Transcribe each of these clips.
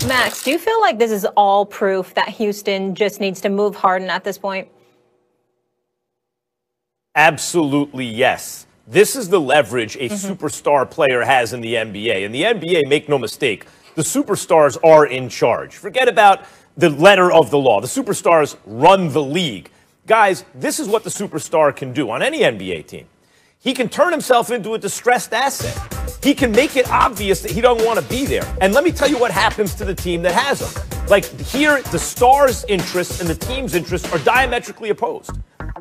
Max, do you feel like this is all proof that Houston just needs to move Harden at this point? Absolutely, yes. This is the leverage a superstar player has in the NBA. In the NBA, make no mistake, the superstars are in charge. Forget about the letter of the law. The superstars run the league. Guys, this is what the superstar can do on any NBA team. He can turn himself into a distressed asset. He can make it obvious that he doesn't want to be there. And let me tell you what happens to the team that has him. Like here, the star's interests and the team's interests are diametrically opposed.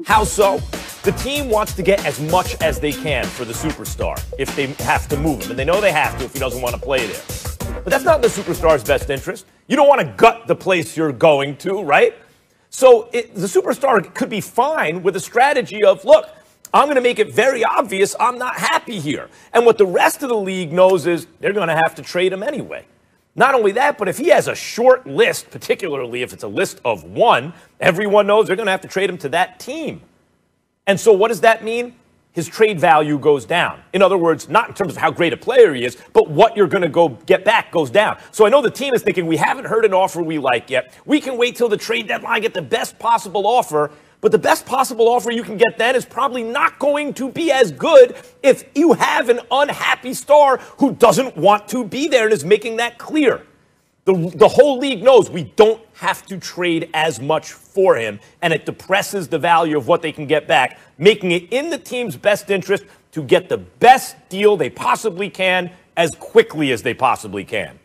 How so? The team wants to get as much as they can for the superstar if they have to move him. And they know they have to if he doesn't want to play there. But that's not in the superstar's best interest. You don't want to gut the place you're going to, right? So the superstar could be fine with a strategy of, look, I'm going to make it very obvious I'm not happy here. And what the rest of the league knows is they're going to have to trade him anyway. Not only that, but if he has a short list, particularly if it's a list of one, everyone knows they're going to have to trade him to that team. And so what does that mean? His trade value goes down. In other words, not in terms of how great a player he is, but what you're going to go get back goes down. So I know the team is thinking, we haven't heard an offer we like yet. We can wait till the trade deadline, get the best possible offer. But the best possible offer you can get then is probably not going to be as good if you have an unhappy star who doesn't want to be there and is making that clear. The whole league knows we don't have to trade as much for him, and it depresses the value of what they can get back, making it in the team's best interest to get the best deal they possibly can as quickly as they possibly can.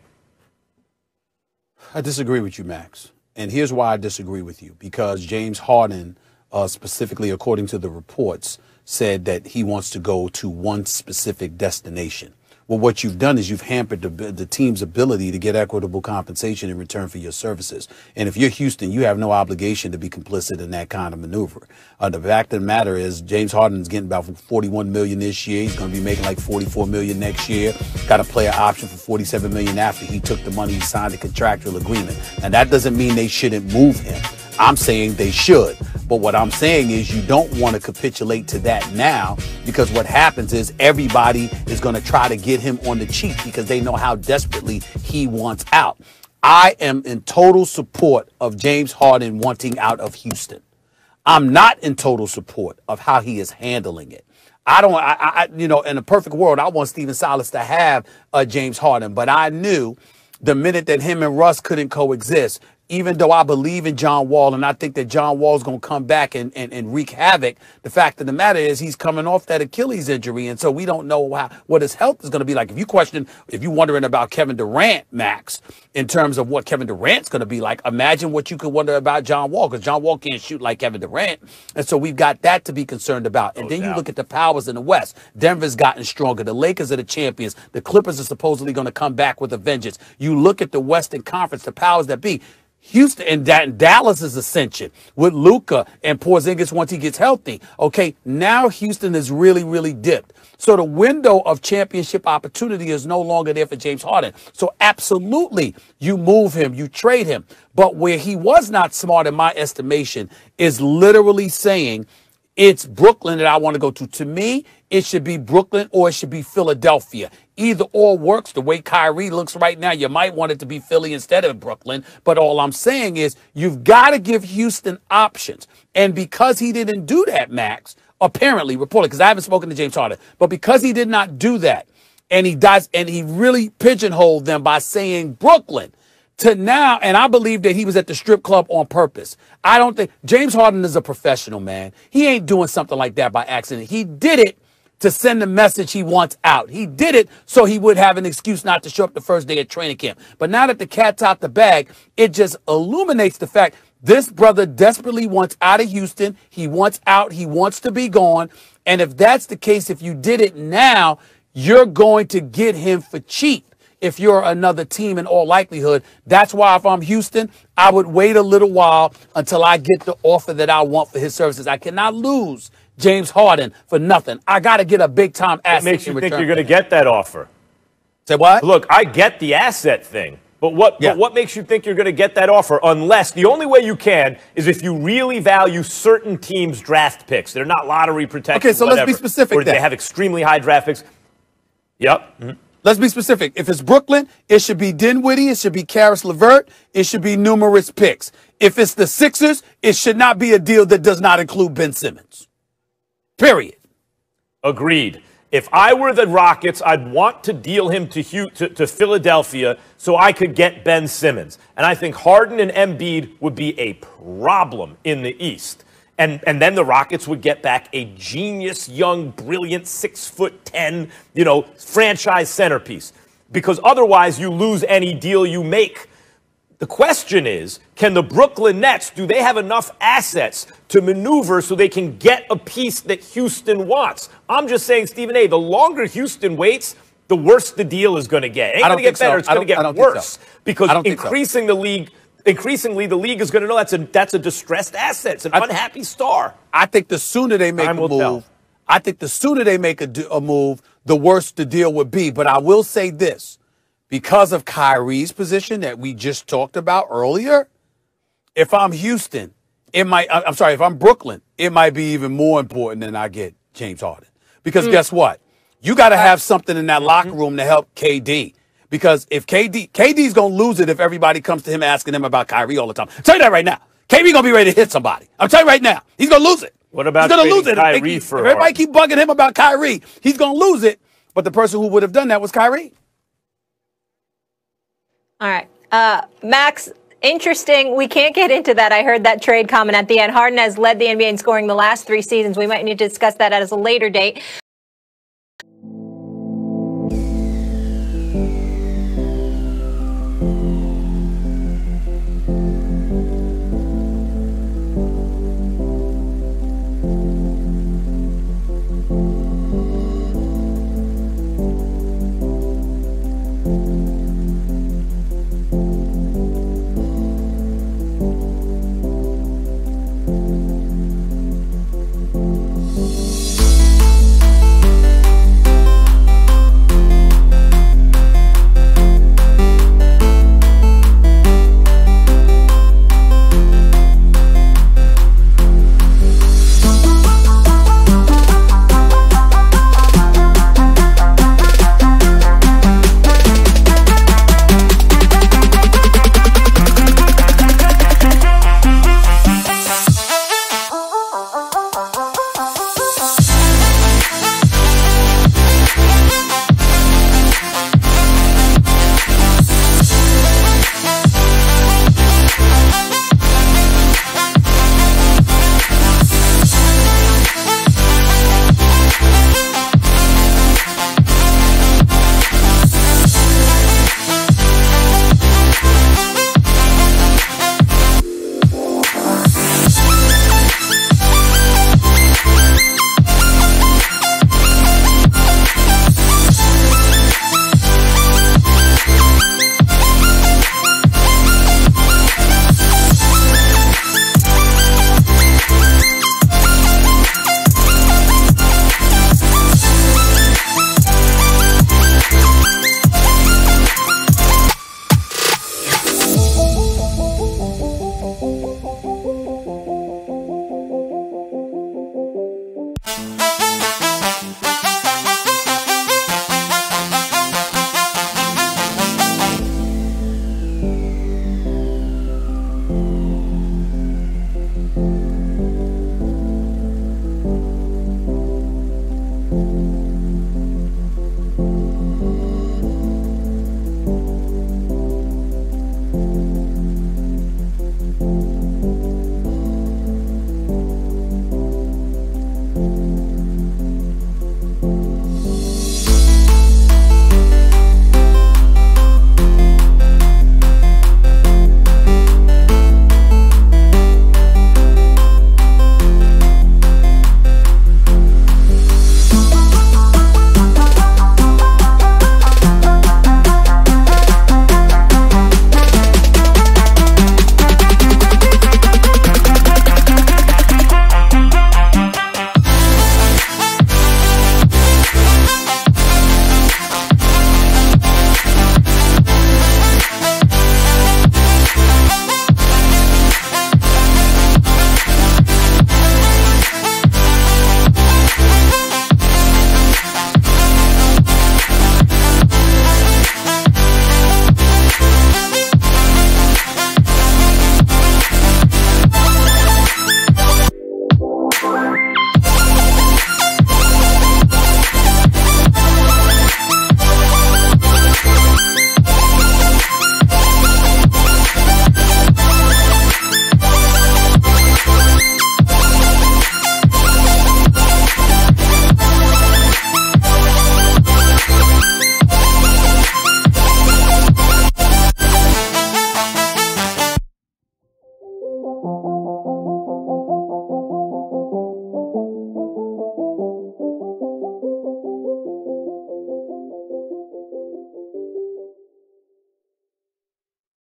I disagree with you, Max. And here's why I disagree with you. Because James Harden, specifically according to the reports, said that he wants to go to one specific destination. Well, what you've done is you've hampered the team's ability to get equitable compensation in return for your services. And if you're Houston, you have no obligation to be complicit in that kind of maneuver. The fact of the matter is James Harden's getting about $41 million this year. He's going to be making like $44 million next year. Got a player option for $47 million after he took the money, he signed a contractual agreement. And that doesn't mean they shouldn't move him. I'm saying they should. But what I'm saying is you don't want to capitulate to that now, because what happens is everybody is going to try to get him on the cheap because they know how desperately he wants out. I am in total support of James Harden wanting out of Houston. I'm not in total support of how he is handling it. You know, in a perfect world, I want Stephen Silas to have James Harden, but I knew the minute that him and Russ couldn't coexist, even though I believe in John Wall and I think that John Wall's going to come back and wreak havoc, the fact of the matter is he's coming off that Achilles injury. And so we don't know what his health is going to be like. If you're wondering about Kevin Durant, Max, in terms of what Kevin Durant's going to be like, imagine what you could wonder about John Wall, because John Wall can't shoot like Kevin Durant. And so we've got that to be concerned about. And then you look at the powers in the West. Denver's gotten stronger. The Lakers are the champions. The Clippers are supposedly going to come back with a vengeance. You look at the Western Conference, the powers that be. Houston and Dallas's ascension with Luka and Porzingis once he gets healthy. Okay, now Houston is really, really dipped. So the window of championship opportunity is no longer there for James Harden. So absolutely, you move him, you trade him. But where he was not smart, in my estimation, is literally saying, it's Brooklyn that I want to go to. To me, it should be Brooklyn or it should be Philadelphia. Either or works. The way Kyrie looks right now, you might want it to be Philly instead of Brooklyn. But all I'm saying is you've got to give Houston options. And because he didn't do that, Max, apparently, reported, because I haven't spoken to James Harden, but because he did not do that, and he really pigeonholed them by saying Brooklyn, to now, and I believe that he was at the strip club on purpose. I don't think James Harden is a professional, man. He ain't doing something like that by accident. He did it to send the message he wants out. He did it so he would have an excuse not to show up the first day at training camp. But now that the cat's out the bag, it just illuminates the fact this brother desperately wants out of Houston. He wants out. He wants to be gone. And if that's the case, if you did it now, you're going to get him for cheap. If you're another team, in all likelihood. That's why if I'm Houston, I would wait a little while until I get the offer that I want for his services. I cannot lose James Harden for nothing. I got to get a big-time asset. What makes you think you're going to get that offer? Say what? Look, I get the asset thing, but what makes you think you're going to get that offer? Unless the only way you can is if you really value certain teams' draft picks. They're not lottery protected. Okay, so let's be specific. Or they have extremely high draft picks. Yep. Let's be specific. If it's Brooklyn, it should be Dinwiddie. It should be Karis LeVert. It should be numerous picks. If it's the Sixers, it should not be a deal that does not include Ben Simmons. Period. Agreed. If I were the Rockets, I'd want to deal him to Philadelphia so I could get Ben Simmons. And I think Harden and Embiid would be a problem in the East. And then the Rockets would get back a genius, young, brilliant, 6'10", franchise centerpiece. Because otherwise you lose any deal you make. The question is, can the Brooklyn Nets, do they have enough assets to maneuver so they can get a piece that Houston wants? I'm just saying, Stephen A., the longer Houston waits, the worse the deal is going to get. It ain't going to get better. It's going to get worse. Because increasingly, the league is going to know that's a distressed asset. It's an unhappy star. I think the sooner they make a move, I think the sooner they make a move, the worse the deal would be. But I will say this. Because of Kyrie's position that we just talked about earlier, if I'm Houston, if I'm Brooklyn, it might be even more important than I get James Harden. Because guess what? You got to have something in that locker room to help KD. Because if KD's going to lose it if everybody comes to him asking him about Kyrie all the time. I'll tell you that right now. KD going to be ready to hit somebody. I'm telling you right now. He's going to lose it. What about he's going to lose it. Kyrie if everybody keep bugging him about Kyrie, he's going to lose it. But the person who would have done that was Kyrie. All right. Max, interesting. We can't get into that. I heard that trade comment at the end. Harden has led the NBA in scoring the last 3 seasons. We might need to discuss that at a later date.